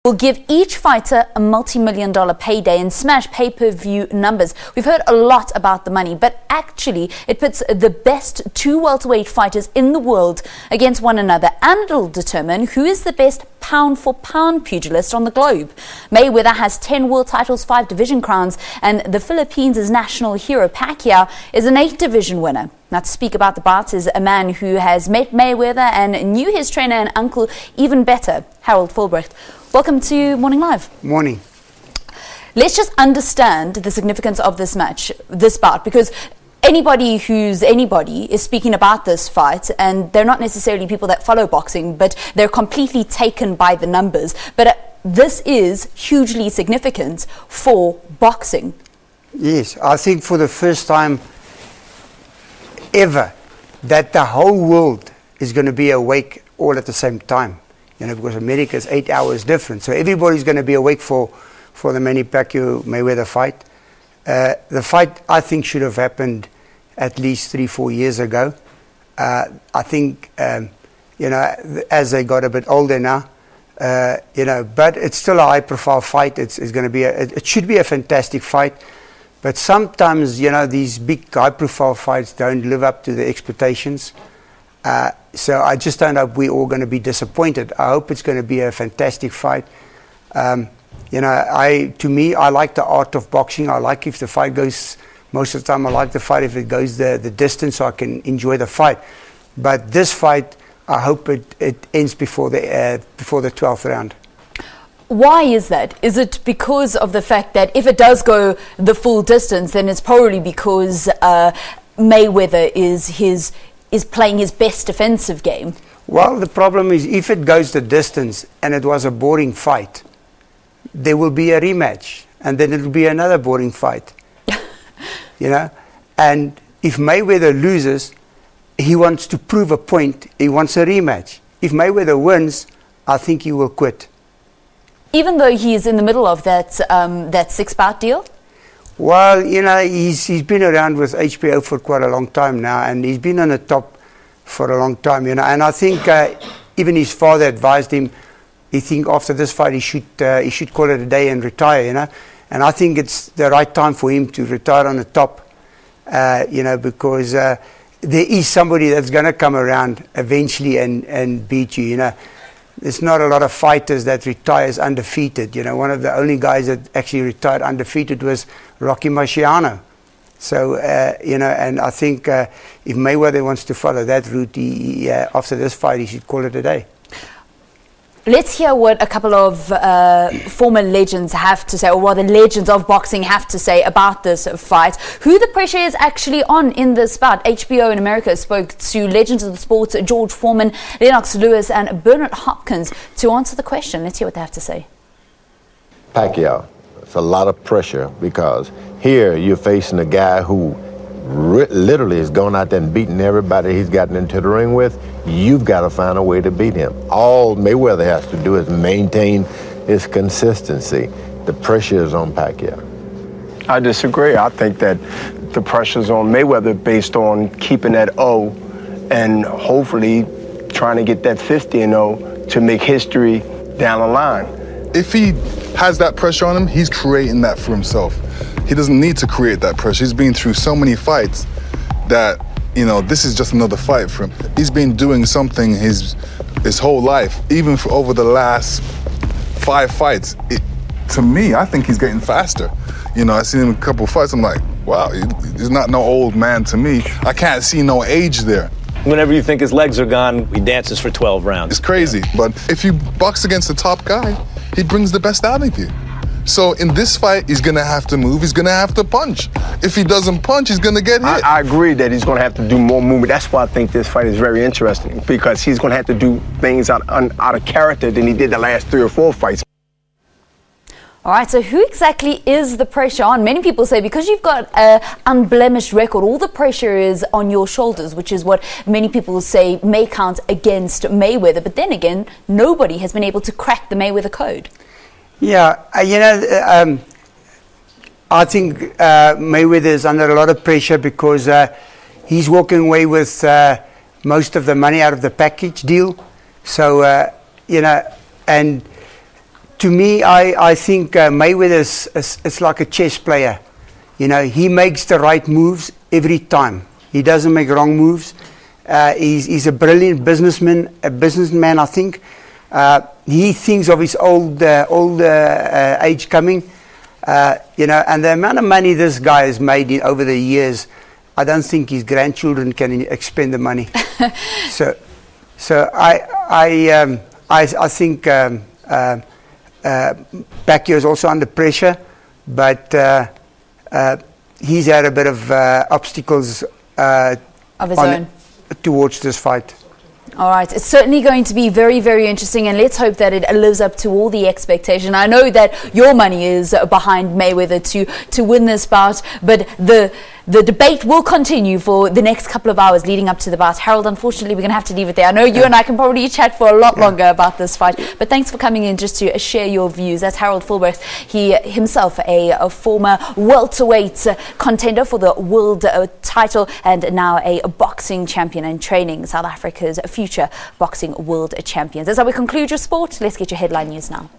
will give each fighter a multi-million-dollar payday and smash pay-per-view numbers. We've heard a lot about the money, but actually it puts the best two welterweight fighters in the world against one another, and it'll determine who is the best pound-for-pound pugilist on the globe. Mayweather has 10 world titles, 5 division crowns, and the Philippines' national hero Pacquiao is an 8-division winner. Now, to speak about the bout is a man who has met Mayweather and knew his trainer and uncle even better, Harold Volbrecht. Welcome to Morning Live. Morning. Let's just understand the significance of this match, this bout, because anybody who's anybody is speaking about this fight, and they're not necessarily people that follow boxing, but they're completely taken by the numbers. But this is hugely significant for boxing. Yes, I think for the first time ever that the whole world is going to be awake all at the same time. You know, because America is 8 hours different. So everybody's going to be awake for the Manny Pacquiao Mayweather fight. The fight, I think, should have happened at least 3-4 years ago. I think, you know, as they got a bit older now, you know, but it's still a high-profile fight. It's going to be it should be a fantastic fight. But sometimes, you know, these big high-profile fights don't live up to the expectations. So I just don't hope we're all going to be disappointed. I hope it's going to be a fantastic fight. You know, to me, I like the art of boxing. I like if the fight goes, most of the time I like the fight if it goes the distance so I can enjoy the fight. But this fight, I hope it ends before the 12th round. Why is that? Is it because of the fact that if it does go the full distance, then it's probably because Mayweather is playing his best defensive game? Well, the problem is if it goes the distance and it was a boring fight, there will be a rematch and then it will be another boring fight. You know? And if Mayweather loses, he wants to prove a point. He wants a rematch. If Mayweather wins, I think he will quit. Even though he is in the middle of that 6-bout deal? Well, you know, he's been around with HBO for quite a long time now, and he's been on the top for a long time, you know. And I think even his father advised him. He think after this fight he should call it a day and retire, you know. And I think it's the right time for him to retire on the top, you know, because there is somebody that's going to come around eventually and beat you, you know. There's not a lot of fighters that retires undefeated. You know, one of the only guys that actually retired undefeated was Rocky Marciano. So, you know, and I think if Mayweather wants to follow that route, after this fight, he should call it a day. Let's hear what a couple of former legends have to say, or what the legends of boxing have to say about this fight. Who the pressure is actually on in this bout. HBO in America spoke to legends of the sport, George Foreman, Lennox Lewis, and Bernard Hopkins to answer the question. Let's hear what they have to say. Pacquiao, it's a lot of pressure because here you're facing a guy who literally has gone out there and beaten everybody he's gotten into the ring with. You've got to find a way to beat him. All Mayweather has to do is maintain his consistency. The pressure is on Pacquiao. I disagree. I think that the pressure's on Mayweather based on keeping that O and hopefully trying to get that 50-0 to make history down the line. If he has that pressure on him, he's creating that for himself. He doesn't need to create that pressure. He's been through so many fights that, you know, this is just another fight for him. He's been doing something his whole life, even for over the last 5 fights. To me, I think he's getting faster. You know, I seen him in a couple of fights. I'm like, wow, he's not no old man to me. I can't see no age there. Whenever you think his legs are gone, he dances for 12 rounds. It's crazy, but if you box against the top guy, he brings the best out of you. So in this fight, he's going to have to move. He's going to have to punch. If he doesn't punch, he's going to get hit. I agree that he's going to have to do more movement. That's why I think this fight is very interesting, because he's going to have to do things out of character than he did the last 3 or 4 fights. All right, so who exactly is the pressure on? Many people say because you've got an unblemished record, all the pressure is on your shoulders, which is what many people say may count against Mayweather. But then again, nobody has been able to crack the Mayweather code. Yeah, you know, I think Mayweather is under a lot of pressure because he's walking away with most of the money out of the package deal. So, you know, and To me, I think Mayweather is like a chess player. You know, he makes the right moves every time. He doesn't make wrong moves. He's a brilliant businessman, I think. He thinks of his old age coming. You know, and the amount of money this guy has made over the years, I don't think his grandchildren can expend the money. so I think Pacquiao is also under pressure, but he's had a bit of obstacles of his own towards this fight. All right, it's certainly going to be very, very interesting, and let's hope that it lives up to all the expectation. I know that your money is behind Mayweather to win this bout, but the debate will continue for the next couple of hours leading up to the bout. Harold, unfortunately, we're going to have to leave it there. I know you and I can probably chat for a lot longer about this fight, but thanks for coming in just to share your views. That's Harold Volbrecht. He himself a former welterweight contender for the world title, and now a boxing champion and training South Africa's future boxing world champions. That's how we conclude your sport. Let's get your headline news now.